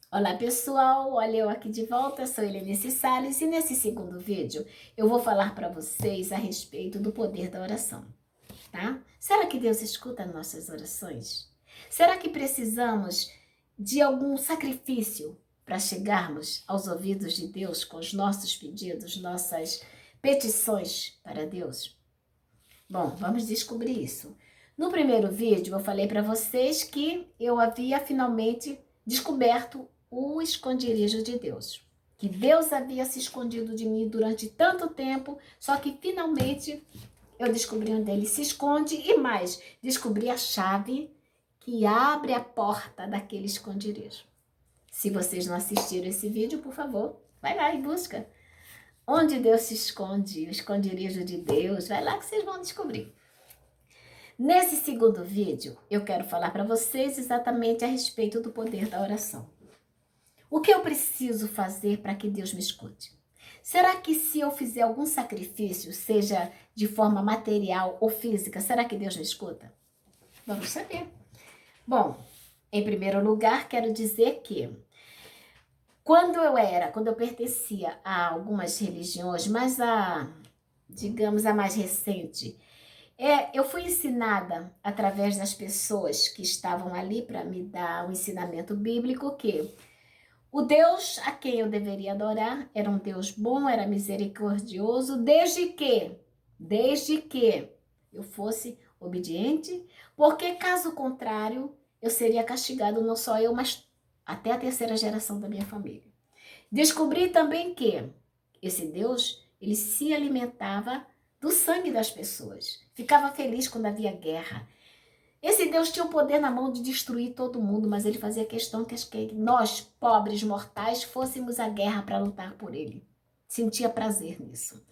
Olá pessoal, olha eu aqui de volta, sou Helenice Salles e nesse segundo vídeo eu vou falar para vocês a respeito do poder da oração, tá? Será que Deus escuta nossas orações? Será que precisamos de algum sacrifício para chegarmos aos ouvidos de Deus com os nossos pedidos, nossas petições para Deus? Bom, vamos descobrir isso. No primeiro vídeo eu falei para vocês que eu havia finalmente descoberto o esconderijo de Deus. Que Deus havia se escondido de mim durante tanto tempo, só que finalmente eu descobri onde ele se esconde e mais, descobri a chave que abre a porta daquele esconderijo. Se vocês não assistiram esse vídeo, por favor, vai lá e busca. Onde Deus se esconde, o esconderijo de Deus, vai lá que vocês vão descobrir. Nesse segundo vídeo, eu quero falar para vocês exatamente a respeito do poder da oração. O que eu preciso fazer para que Deus me escute? Será que se eu fizer algum sacrifício, seja de forma material ou física, será que Deus me escuta? Vamos saber. Bom, em primeiro lugar, quero dizer que quando eu pertencia a algumas religiões, mas digamos, a mais recente, eu fui ensinada através das pessoas que estavam ali para me dar um ensinamento bíblico que o Deus a quem eu deveria adorar era um Deus bom, era misericordioso, desde que eu fosse obediente, porque caso contrário, eu seria castigado não só eu, mas até a terceira geração da minha família. Descobri também que esse Deus, ele se alimentava do sangue das pessoas. Ficava feliz quando havia guerra. Esse Deus tinha o poder na mão de destruir todo mundo, mas ele fazia questão que nós, pobres mortais, fôssemos à guerra para lutar por ele. Sentia prazer nisso.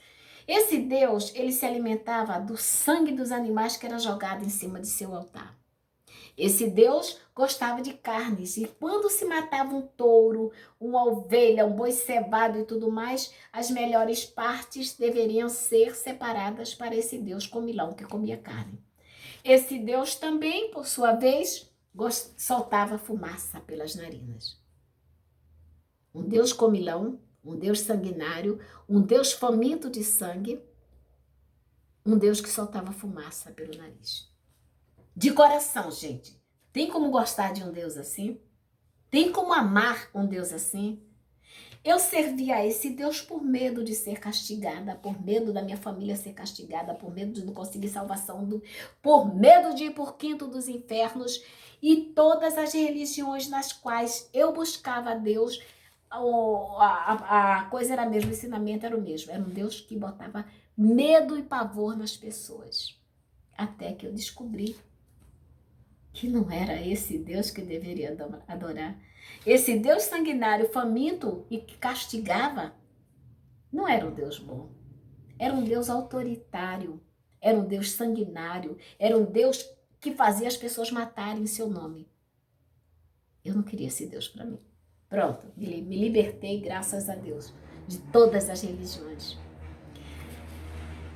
Esse Deus, ele se alimentava do sangue dos animais que era jogado em cima de seu altar. Esse Deus gostava de carnes e quando se matava um touro, uma ovelha, um boi cevado e tudo mais, as melhores partes deveriam ser separadas para esse Deus comilão que comia carne. Esse Deus também, por sua vez, soltava fumaça pelas narinas. Um Deus comilão, um Deus sanguinário, um Deus faminto de sangue, um Deus que soltava fumaça pelo nariz. De coração, gente. Tem como gostar de um Deus assim? Tem como amar um Deus assim? Eu servia a esse Deus por medo de ser castigada, por medo da minha família ser castigada, por medo de não conseguir salvação, por medo de ir por quinto dos infernos. E todas as religiões nas quais eu buscava a Deus, a coisa era a mesma, o ensinamento era o mesmo. Era um Deus que botava medo e pavor nas pessoas. Até que eu descobri que não era esse Deus que eu deveria adorar. Esse Deus sanguinário, faminto e que castigava, não era um Deus bom. Era um Deus autoritário, era um Deus sanguinário, era um Deus que fazia as pessoas matarem em seu nome. Eu não queria esse Deus para mim. Pronto, me libertei, graças a Deus, de todas as religiões.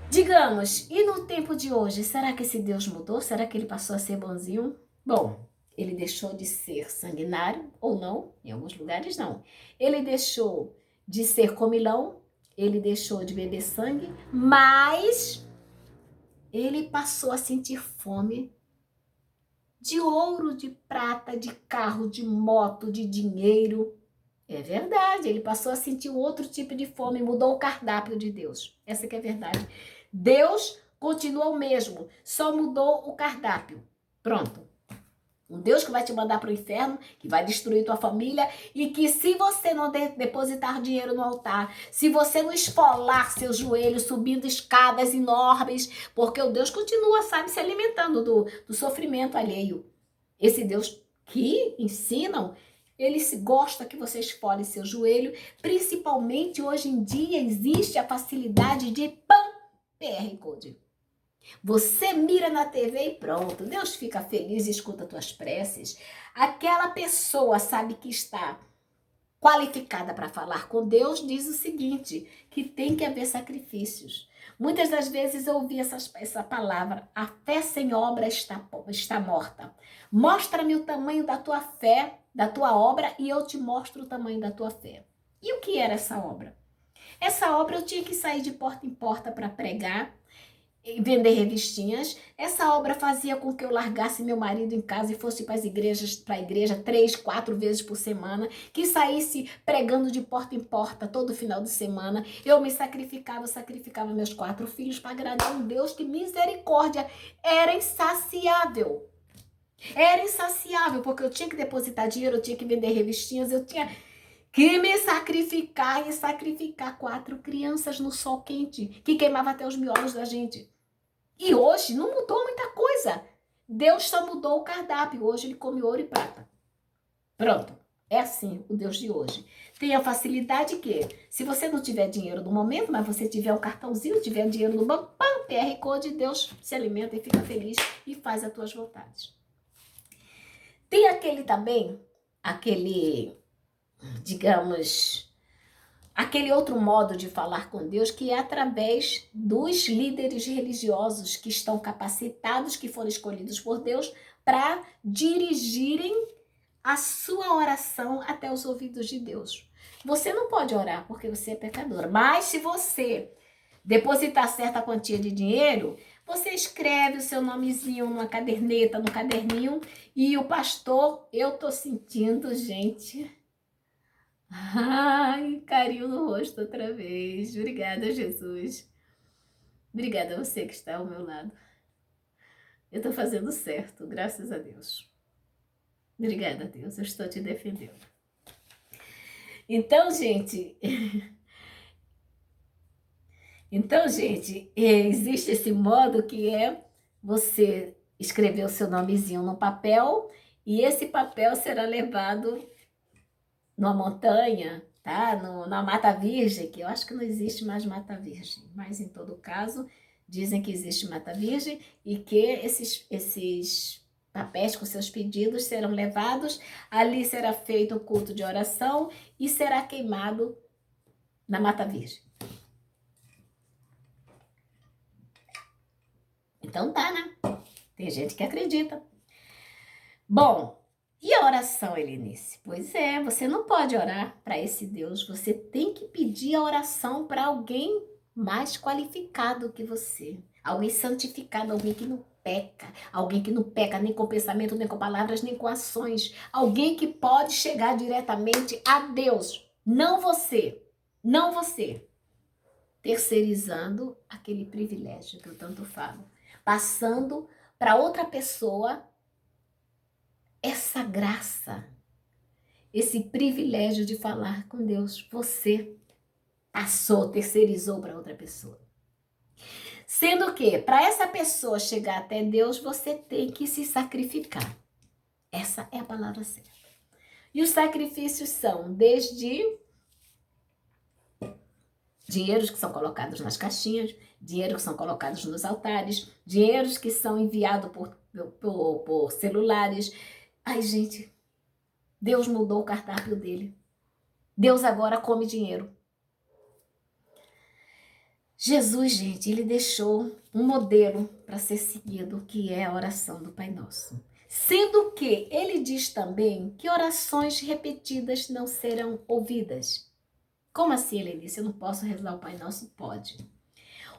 Digamos, e no tempo de hoje, será que esse Deus mudou? Será que ele passou a ser bonzinho? Bom, ele deixou de ser sanguinário, ou não, em alguns lugares não. Ele deixou de ser comilão, ele deixou de beber sangue, mas ele passou a sentir fome de ouro, de prata, de carro, de moto, de dinheiro. É verdade, ele passou a sentir outro tipo de fome, mudou o cardápio de Deus. Essa que é a verdade. Deus continua o mesmo, só mudou o cardápio. Pronto. Um Deus que vai te mandar para o inferno, que vai destruir tua família e que se você não depositar dinheiro no altar, se você não esfolar seus joelhos subindo escadas enormes, porque o Deus continua, sabe, se alimentando do sofrimento alheio. Esse Deus que ensinam, ele gosta que você esfole seu joelho, principalmente hoje em dia existe a facilidade de PR Code. Você mira na TV e pronto, Deus fica feliz e escuta tuas preces. Aquela pessoa sabe que está qualificada para falar com Deus, diz o seguinte, que tem que haver sacrifícios. Muitas das vezes eu ouvi essa palavra, a fé sem obra está morta. Mostra-me o tamanho da tua fé da tua obra e eu te mostro o tamanho da tua fé. E o que era essa obra? Essa obra eu tinha que sair de porta em porta para pregar e vender revistinhas. Essa obra fazia com que eu largasse meu marido em casa e fosse para a igreja 3, 4 vezes por semana, que saísse pregando de porta em porta todo final de semana. Eu me sacrificava meus 4 filhos para agradar um Deus que, misericórdia, era insaciável. Era insaciável, porque eu tinha que depositar dinheiro, eu tinha que vender revistinhas, eu tinha que me sacrificar e sacrificar 4 crianças no sol quente, que queimava até os miolos da gente. E hoje não mudou muita coisa. Deus só mudou o cardápio. Hoje ele come ouro e prata. Pronto. É assim o Deus de hoje. Tem a facilidade que, se você não tiver dinheiro no momento, mas você tiver um cartãozinho, tiver dinheiro no banco, pam, PR Code, Deus se alimenta e fica feliz e faz as tuas vontades. Tem aquele também, digamos, aquele outro modo de falar com Deus, que é através dos líderes religiosos que estão capacitados, que foram escolhidos por Deus para dirigirem a sua oração até os ouvidos de Deus. Você não pode orar porque você é pecador, mas se você depositar certa quantia de dinheiro, você escreve o seu nomezinho numa caderneta, no caderninho, e o pastor, eu tô sentindo, gente... Ai, carinho no rosto outra vez. Obrigada, Jesus. Obrigada a você que está ao meu lado. Eu estou fazendo certo, graças a Deus. Obrigada, Deus. Eu estou te defendendo. Então, gente... existe esse modo que é você escrever o seu nomezinho no papel e esse papel será levado numa montanha, tá? Na Mata Virgem, que eu acho que não existe mais Mata Virgem, mas em todo caso, dizem que existe Mata Virgem e que esses papéis com seus pedidos serão levados, ali será feito um culto de oração e será queimado na Mata Virgem. Então tá, né? Tem gente que acredita. Bom, e a oração, Helenice? Pois é, você não pode orar para esse Deus, você tem que pedir a oração para alguém mais qualificado que você. Alguém santificado, alguém que não peca nem com pensamento, nem com palavras, nem com ações. Alguém que pode chegar diretamente a Deus, não você, não você. Terceirizando aquele privilégio que eu tanto falo. Passando para outra pessoa essa graça, esse privilégio de falar com Deus. Você passou, terceirizou para outra pessoa. Sendo que, para essa pessoa chegar até Deus, você tem que se sacrificar. Essa é a palavra certa. E os sacrifícios são desde dinheiros que são colocados nas caixinhas, dinheiro que são colocados nos altares, dinheiros que são enviados por celulares. Ai, gente, Deus mudou o cardápio dele. Deus agora come dinheiro. Jesus, gente, ele deixou um modelo para ser seguido, que é a oração do Pai Nosso. Sendo que ele diz também que orações repetidas não serão ouvidas. Como assim, ele disse? Eu não posso rezar o Pai Nosso? Pode.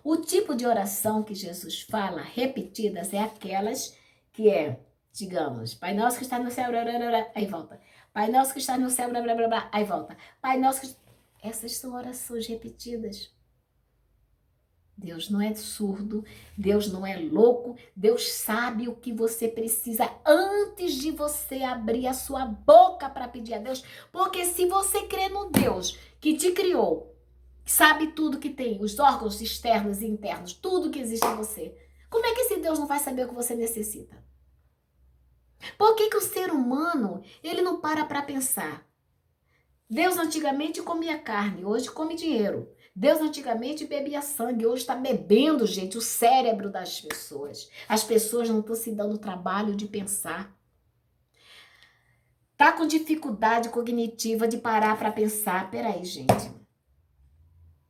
O tipo de oração que Jesus fala, repetidas, é aquelas que é, digamos, Pai Nosso que está no céu, blá, blá, blá, aí volta. Pai Nosso que está no céu, blá, blá, blá, blá, aí volta. Pai Nosso que... Essas são orações repetidas. Deus não é surdo, Deus não é louco, Deus sabe o que você precisa antes de você abrir a sua boca para pedir a Deus, porque se você crê no Deus que te criou, sabe tudo que tem, os órgãos externos e internos, tudo que existe em você, como é que esse Deus não vai saber o que você necessita? Por que o ser humano, ele não para pensar? Deus antigamente comia carne, hoje come dinheiro. Deus antigamente bebia sangue, hoje está bebendo, gente, o cérebro das pessoas. As pessoas não estão se dando trabalho de pensar. Tá com dificuldade cognitiva de parar para pensar. Peraí, gente.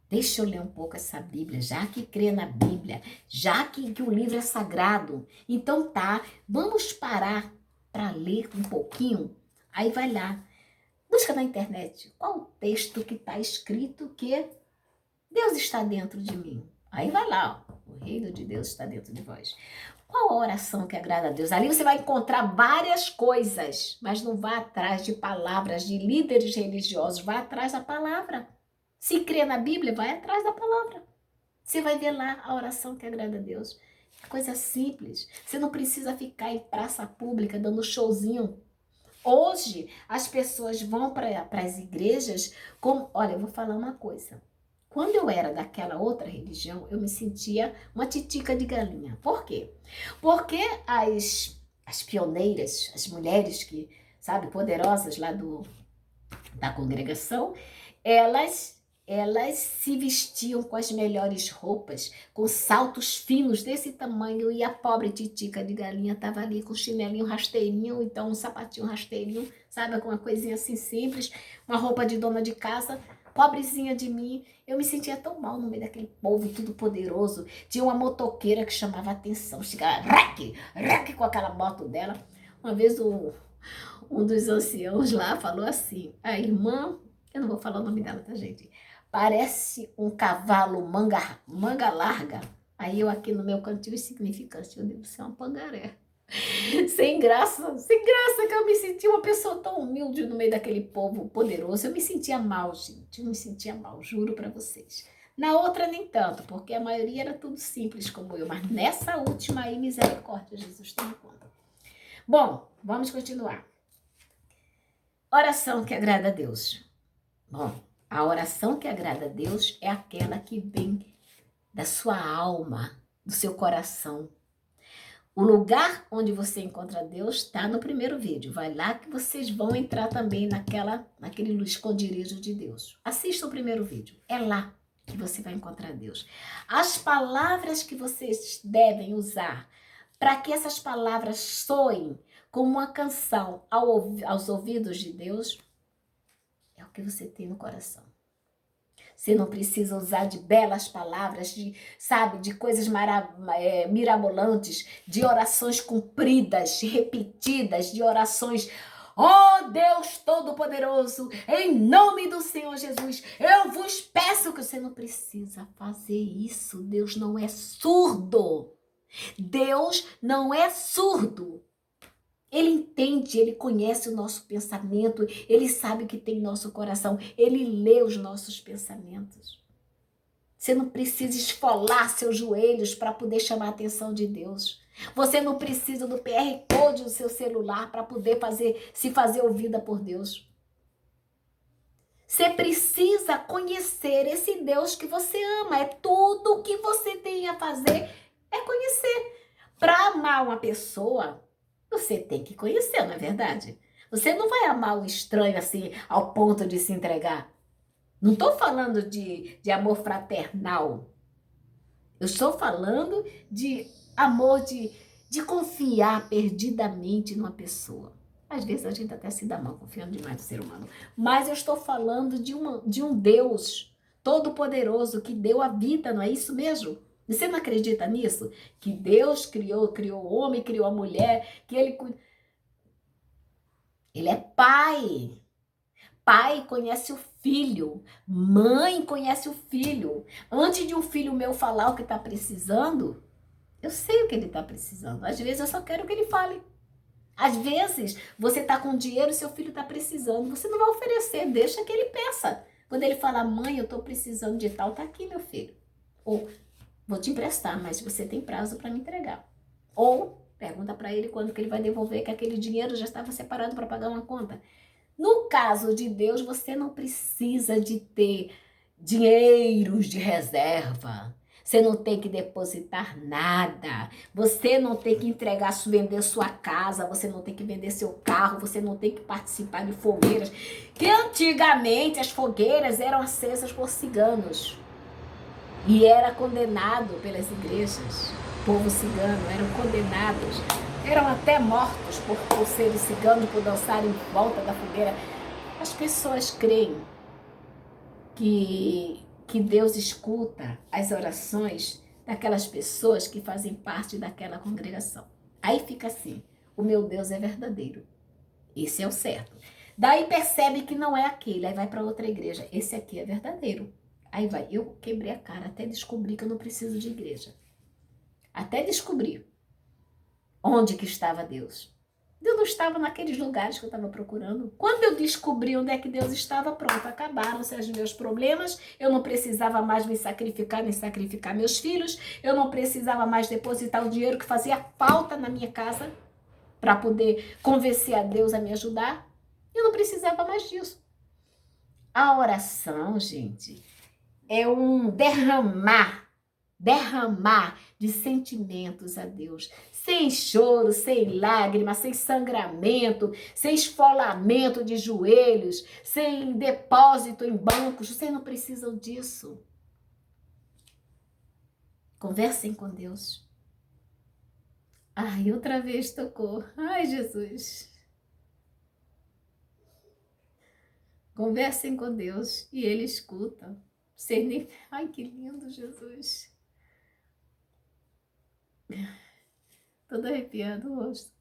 Deixa eu ler um pouco essa Bíblia, já que crê na Bíblia, já que o livro é sagrado. Então tá, vamos parar para ler um pouquinho Aí vai lá, busca na internet qual o texto que está escrito que Deus está dentro de mim. Aí vai lá, ó, o reino de Deus está dentro de vós. Qual a oração que agrada a Deus? Ali você vai encontrar várias coisas, mas não vá atrás de palavras de líderes religiosos, vá atrás da palavra. Se crê na Bíblia, vai atrás da palavra. Você vai ver lá a oração que agrada a Deus. É coisa simples. Você não precisa ficar em praça pública dando showzinho. Hoje, as pessoas vão para as igrejas como... Olha, eu vou falar uma coisa. Quando eu era daquela outra religião, eu me sentia uma titica de galinha. Por quê? Porque as pioneiras, as mulheres que, sabe, poderosas lá da congregação, elas se vestiam com as melhores roupas, com saltos finos desse tamanho, e a pobre titica de galinha estava ali com chinelinho rasteirinho, então um sapatinho rasteirinho, sabe, com uma coisinha assim simples, uma roupa de dona de casa, pobrezinha de mim. Eu me sentia tão mal no meio daquele povo tudo poderoso. Tinha uma motoqueira que chamava a atenção, chegava rac, com aquela moto dela. Uma vez um dos anciãos lá falou assim, a irmã, eu não vou falar o nome dela, tá, gente? Parece um cavalo manga larga. Aí eu aqui no meu cantinho insignificante, eu devo ser uma pangaré. Sem graça, que eu me sentia uma pessoa tão humilde no meio daquele povo poderoso. Eu me sentia mal, gente, eu me sentia mal, juro pra vocês. Na outra nem tanto, porque a maioria era tudo simples como eu, mas nessa última aí, misericórdia, Jesus tem conta. Bom, vamos continuar. Oração que agrada a Deus. Bom, a oração que agrada a Deus é aquela que vem da sua alma, do seu coração. O lugar onde você encontra Deus está no primeiro vídeo. Vai lá que vocês vão entrar também naquele esconderijo de Deus. Assista o primeiro vídeo. É lá que você vai encontrar Deus. As palavras que vocês devem usar para que essas palavras soem como uma canção aos ouvidos de Deus é o que você tem no coração. Você não precisa usar de belas palavras, de coisas mirabolantes, de orações compridas, repetidas, de orações... Oh Deus Todo-Poderoso, em nome do Senhor Jesus, eu vos peço que você não precisa fazer isso. Deus não é surdo. Deus não é surdo. Ele entende, ele conhece o nosso pensamento, ele sabe o que tem em nosso coração, ele lê os nossos pensamentos. Você não precisa esfolar seus joelhos para poder chamar a atenção de Deus. Você não precisa do QR Code do seu celular para poder se fazer ouvida por Deus. Você precisa conhecer esse Deus que você ama. É tudo o que você tem a fazer, é conhecer. Para amar uma pessoa, você tem que conhecer, não é verdade? Você não vai amar o estranho assim, ao ponto de se entregar. Não estou falando de amor fraternal. Eu estou falando de amor, de confiar perdidamente numa pessoa. Às vezes a gente até se dá mal confiando demais no ser humano. Mas eu estou falando de um Deus todo-poderoso que deu a vida, não é isso mesmo? Você não acredita nisso? Que Deus criou o homem, criou a mulher, que ele é pai. Pai conhece o filho, mãe conhece o filho. Antes de um filho meu falar o que está precisando, eu sei o que ele está precisando. Às vezes eu só quero que ele fale. Às vezes você está com dinheiro e seu filho está precisando. Você não vai oferecer, deixa que ele peça. Quando ele fala, mãe, eu estou precisando de tal, tá aqui meu filho. Ou, vou te emprestar, mas você tem prazo para me entregar. Ou, pergunta para ele quando que ele vai devolver, que aquele dinheiro já estava separado para pagar uma conta. No caso de Deus, você não precisa de ter dinheiros de reserva. Você não tem que depositar nada. Você não tem que vender sua casa. Você não tem que vender seu carro. Você não tem que participar de fogueiras. Que antigamente as fogueiras eram acesas por ciganos. E era condenado pelas igrejas. O povo cigano eram condenados. Eram até mortos por serem ciganos, por dançarem em volta da fogueira. As pessoas creem que Deus escuta as orações daquelas pessoas que fazem parte daquela congregação. Aí fica assim, o meu Deus é verdadeiro. Esse é o certo. Daí percebe que não é aquele, aí vai para outra igreja. Esse aqui é verdadeiro. Aí vai, eu quebrei a cara até descobrir que eu não preciso de igreja. Até descobrir onde que estava Deus. Deus não estava naqueles lugares que eu estava procurando. Quando eu descobri onde é que Deus estava, pronto, acabaram-se os meus problemas. Eu não precisava mais me sacrificar, nem sacrificar meus filhos. Eu não precisava mais depositar o dinheiro que fazia falta na minha casa para poder convencer a Deus a me ajudar. Eu não precisava mais disso. A oração, gente, é um derramar de sentimentos a Deus. Sem choro, sem lágrima, sem sangramento, sem esfolamento de joelhos, sem depósito em bancos. Vocês não precisam disso. Conversem com Deus. Ai, outra vez tocou. Ai, Jesus. Conversem com Deus e Ele escuta. Vocês nem... Ai, que lindo, Jesus. Todo arrepiado o rosto.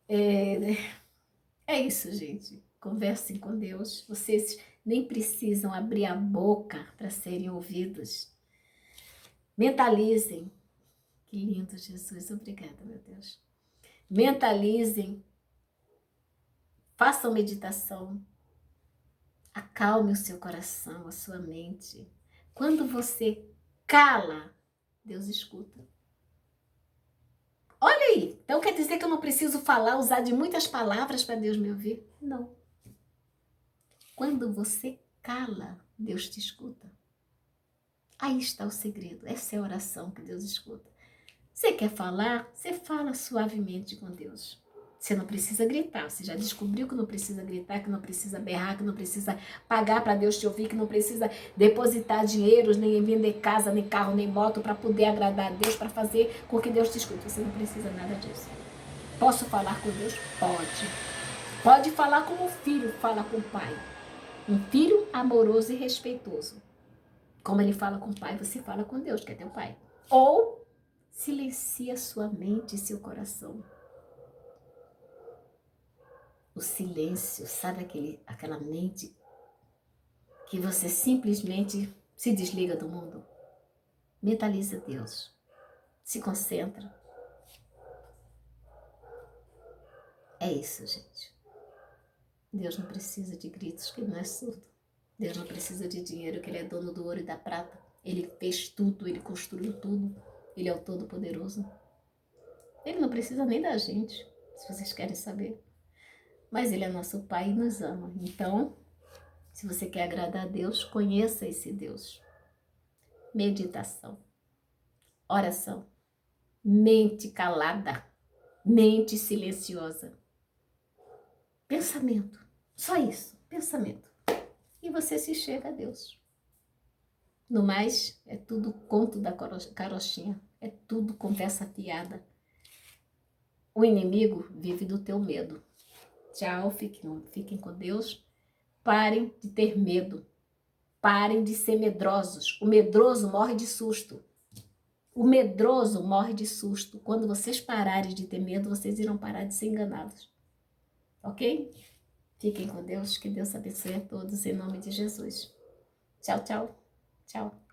É isso, gente. Conversem com Deus. Vocês nem precisam abrir a boca para serem ouvidos. Mentalizem. Que lindo, Jesus. Obrigada, meu Deus. Mentalizem. Façam meditação. Acalme o seu coração, a sua mente. Quando você cala, Deus escuta. Olha aí, então quer dizer que eu não preciso falar, usar de muitas palavras para Deus me ouvir? Não. Quando você cala, Deus te escuta. Aí está o segredo, essa é a oração que Deus escuta. Você quer falar? Você fala suavemente com Deus. Você não precisa gritar, você já descobriu que não precisa gritar, que não precisa berrar, que não precisa pagar para Deus te ouvir, que não precisa depositar dinheiro, nem vender casa, nem carro, nem moto para poder agradar a Deus, para fazer com que Deus te escute. Você não precisa nada disso. Posso falar com Deus? Pode. Pode falar como o filho fala com o pai. Um filho amoroso e respeitoso. Como ele fala com o pai, você fala com Deus, que é teu pai. Ou silencia sua mente e seu coração. O silêncio, sabe aquela mente que você simplesmente se desliga do mundo? Mentaliza Deus. Se concentra. É isso, gente. Deus não precisa de gritos, que Ele não é surdo. Deus não precisa de dinheiro, que Ele é dono do ouro e da prata. Ele fez tudo, Ele construiu tudo. Ele é o Todo-Poderoso. Ele não precisa nem da gente, se vocês querem saber. Mas Ele é nosso Pai e nos ama. Então, se você quer agradar a Deus, conheça esse Deus. Meditação, oração, mente calada, mente silenciosa, pensamento, só isso, pensamento. E você se chega a Deus. No mais, é tudo conto da carochinha, é tudo conversa fiada. O inimigo vive do teu medo. Tchau, fiquem com Deus. Parem de ter medo. Parem de ser medrosos. O medroso morre de susto. O medroso morre de susto. Quando vocês pararem de ter medo, vocês irão parar de ser enganados. Ok? Fiquem com Deus. Que Deus abençoe a todos em nome de Jesus. Tchau, tchau. Tchau.